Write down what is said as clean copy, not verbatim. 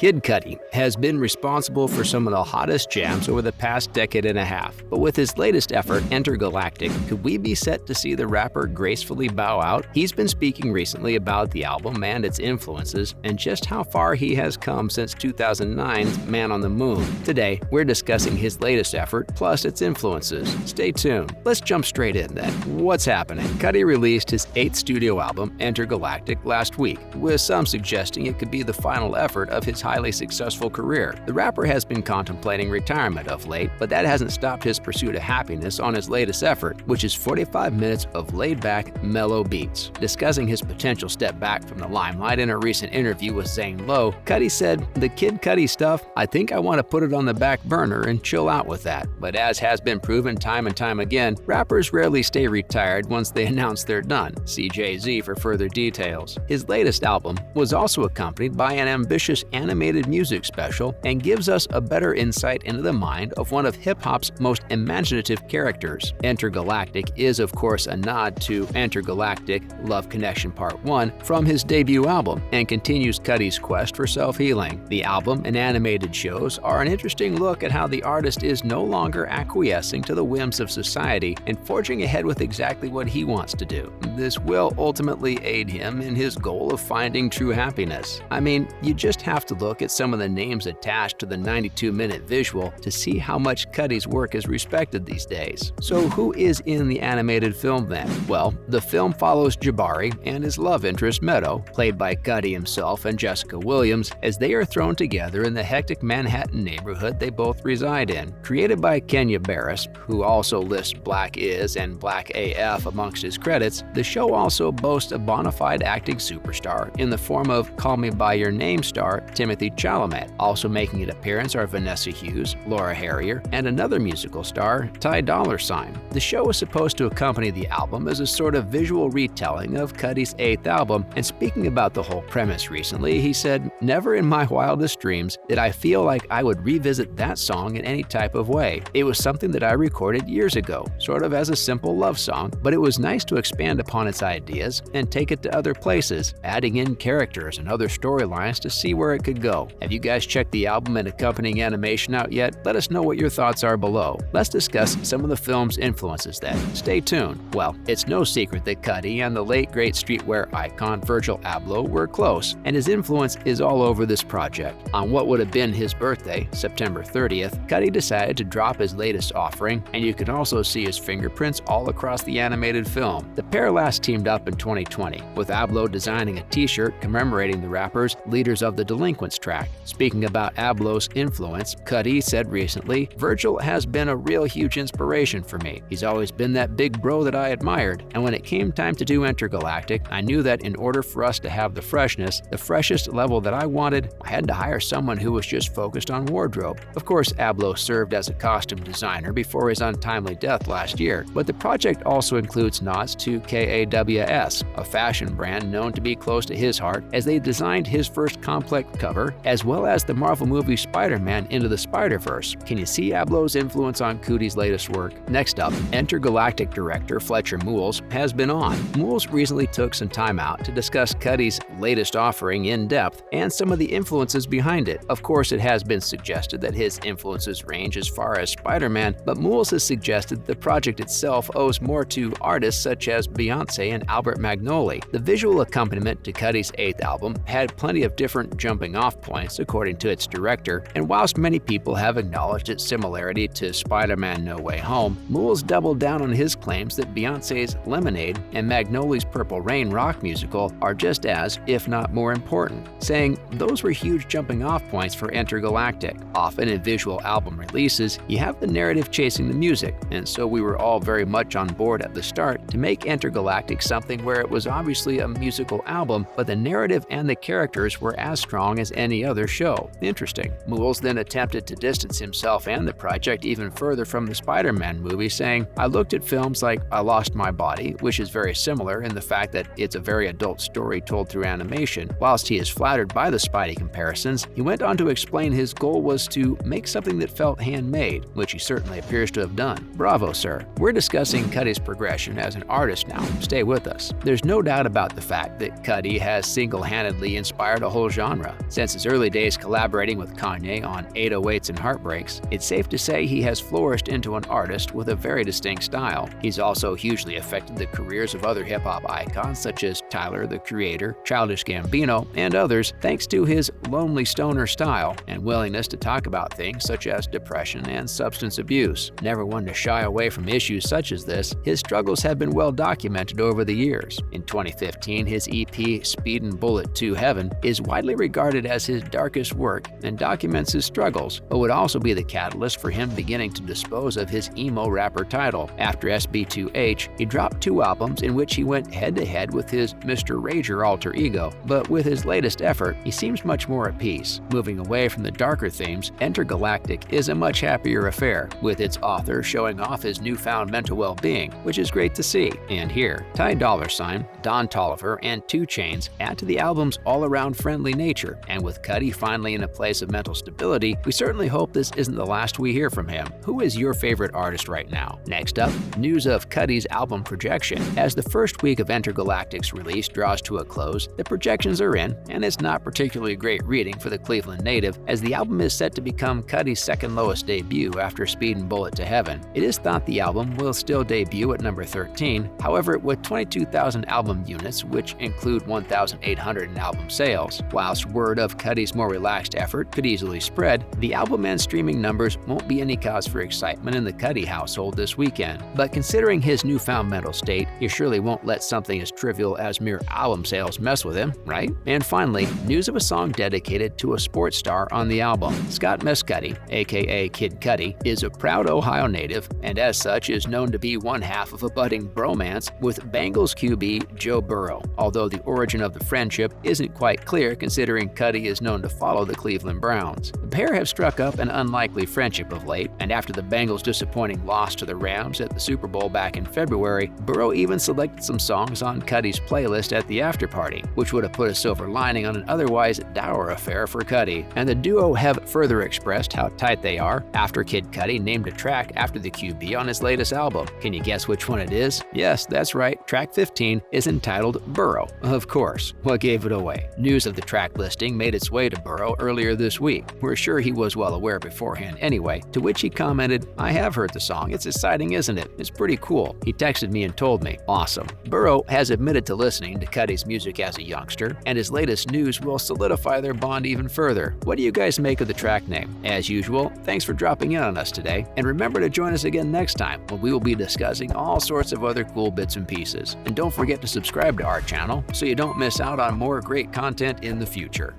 Kid Cudi has been responsible for some of the hottest jams over the past decade and a half, but with his latest effort, Entergalactic, could we be set to see the rapper gracefully bow out? He's been speaking recently about the album and its influences, and just how far he has come since 2009's Man on the Moon. Today, we're discussing his latest effort, plus its influences. Stay tuned. Let's jump straight in then. What's happening? Cudi released his 8th studio album, Entergalactic, last week, with some suggesting it could be the final effort of his highly successful career. The rapper has been contemplating retirement of late, but that hasn't stopped his pursuit of happiness on his latest effort, which is 45 minutes of laid-back, mellow beats. Discussing his potential step back from the limelight in a recent interview with Zane Lowe, Cudi said, "The Kid Cudi stuff, I think I want to put it on the back burner and chill out with that. But as has been proven time and time again, rappers rarely stay retired once they announce they're done." See Jay-Z for further details. His latest album was also accompanied by an ambitious animated music special and gives us a better insight into the mind of one of hip-hop's most imaginative characters. Entergalactic is, of course, a nod to Entergalactic Love Connection Part 1 from his debut album and continues Cudi's quest for self-healing. The album and animated shows are an interesting look at how the artist is no longer acquiescing to the whims of society and forging ahead with exactly what he wants to do. This will ultimately aid him in his goal of finding true happiness. I mean, you just have to look at some of the names attached to the 92-minute visual to see how much Cudi's work is respected these days. So who is in the animated film then? Well, the film follows Jabari and his love interest Meadow, played by Cudi himself and Jessica Williams, as they are thrown together in the hectic Manhattan neighborhood they both reside in. Created by Kenya Barris, who also lists BlackAF and BlackAF amongst his credits, the show also boasts a bona fide acting superstar in the form of Call Me By Your Name star Timothée Chalamet. Also making an appearance are Vanessa Hudgens, Harrier, and another musical star, Ty Dolla Sign. The show is supposed to accompany the album as a sort of visual retelling of Cudi's 8th album, and speaking about the whole premise recently, he said, "Never in my wildest dreams did I feel like I would revisit that song in any type of way. It was something that I recorded years ago, sort of as a simple love song, but it was nice to expand upon its ideas and take it to other places, adding in characters and other storylines to see where it could go." Have you guys checked the album and accompanying animation out yet? Let us know what your thoughts are below. Let's discuss some of the film's influences then. Stay tuned. Well, it's no secret that Cudi and the late great streetwear icon Virgil Abloh were close, and his influence is all over this project. On what would have been his birthday, September 30th, Cudi decided to drop his latest offering, and you can also see his fingerprints all across the animated film. The pair last teamed up in 2020, with Abloh designing a t-shirt commemorating the rapper's Leaders of the Delinquents track. Speaking about Abloh's influence, Cudi said recently, "Virgil has been a real huge inspiration for me. He's always been that big bro that I admired, and when it came time to do Entergalactic, I knew that in order for us to have the freshness, the freshest level that I wanted, I had to hire someone who was just focused on wardrobe." Of course, Abloh served as a costume designer before his untimely death last year, but the project also includes nods to KAWS, a fashion brand known to be close to his heart, as they designed his first complex cover, as well as the Marvel movie Spider-Man Into the Spider-Verse. Can you see Abloh's influence on Cudi's latest work? Next up, Entergalactic director Fletcher Moules has been on. Moules recently took some time out to discuss Cudi's latest offering in depth and some of the influences behind it. Of course, it has been suggested that his influences range as far as Spider-Man, but Moules has suggested the project itself owes more to artists such as Beyoncé and Albert Magnoli. The visual accompaniment to Cudi's 8th album had plenty of different jumping-off points, according to its director, and whilst many people have acknowledged its similarity to Spider-Man No Way Home, Moules doubled down on his claims that Beyoncé's Lemonade and Magnoli's Purple Rain rock musical are just as, if not more important, saying those were huge jumping-off points for Entergalactic. Often in visual album releases, you have the narrative chasing the music, and so we were all very much on board at the start to make Entergalactic something where it was obviously a musical album, but the narrative and the characters were as strong as any other show. Interesting. Moules then attempted to distance himself and the project even further from the Spider-Man movie, saying, "I looked at films like I Lost My Body, which is very similar in the fact that it's a very adult story told through animation. Whilst he is flattered by the Spidey comparisons, he went on to explain his goal was to make something that felt handmade, which he certainly appears to have done." Bravo, sir. We're discussing Cudi's progression as an artist now. Stay with us. There's no doubt about the fact that Cudi has single-handedly inspired a whole genre. Since Since his early days collaborating with Kanye on 808s and Heartbreaks, it's safe to say he has flourished into an artist with a very distinct style. He's also hugely affected the careers of other hip-hop icons such as Tyler, the Creator, Childish Gambino, and others, thanks to his lonely stoner style and willingness to talk about things such as depression and substance abuse. Never one to shy away from issues such as this, his struggles have been well documented over the years. In 2015, his EP Speedin' Bullet to Heaven is widely regarded as his darkest work and documents his struggles, but would also be the catalyst for him beginning to dispose of his emo rapper title. After SB2H, he dropped 2 albums in which he went head-to-head with his Mr. Rager alter ego, but with his latest effort, he seems much more at peace. Moving away from the darker themes, Entergalactic is a much happier affair, with its author showing off his newfound mental well-being, which is great to see and hear. Ty Dolla Sign, Don Toliver, and 2 Chainz add to the album's all-around friendly nature, and with Cudi finally in a place of mental stability, we certainly hope this isn't the last we hear from him. Who is your favorite artist right now? Next up, news of Cudi's album projection. As the first week of Entergalactic's release draws to a close, the projections are in, and it's not particularly great reading for the Cleveland native, as the album is set to become Cudi's second lowest debut after Speedin' Bullet to Heaven. It is thought the album will still debut at number 13, however, with 22,000 album units, which include 1,800 in album sales. Whilst word of Cudi's more relaxed effort could easily spread, the album and streaming numbers won't be any cause for excitement in the Cudi household this weekend. But considering his newfound mental state, you surely won't let something as trivial as mere album sales mess with him, right? And finally, news of a song dedicated to a sports star on the album. Scott Mescudi, aka Kid Cudi, is a proud Ohio native and as such is known to be one half of a budding bromance with Bengals QB Joe Burrow, although the origin of the friendship isn't quite clear considering Cudi is known to follow the Cleveland Browns. The pair have struck up an unlikely friendship of late, and after the Bengals' disappointing loss to the Rams at the Super Bowl back in February, Burrow even selected some songs on Cudi's playlist at the afterparty, which would have put a silver lining on an otherwise dour affair for Cudi. And the duo have further expressed how tight they are after Kid Cudi named a track after the QB on his latest album. Can you guess which one it is? Yes, that's right, track 15 is entitled Burrow. Of course, what gave it away? News of the track listing made its way to Burrow earlier this week. We're sure he was well aware beforehand anyway, to which he commented, "I have heard the song, it's exciting isn't it? It's pretty cool." He texted me and told me, "Awesome." Burrow has admitted to listening to Cudi's music as a youngster, and his latest news will solidify their bond even further. What do you guys make of the track name? As usual, thanks for dropping in on us today, and remember to join us again next time when we will be discussing all sorts of other cool bits and pieces. And don't forget to subscribe to our channel so you don't miss out on more great content in the future.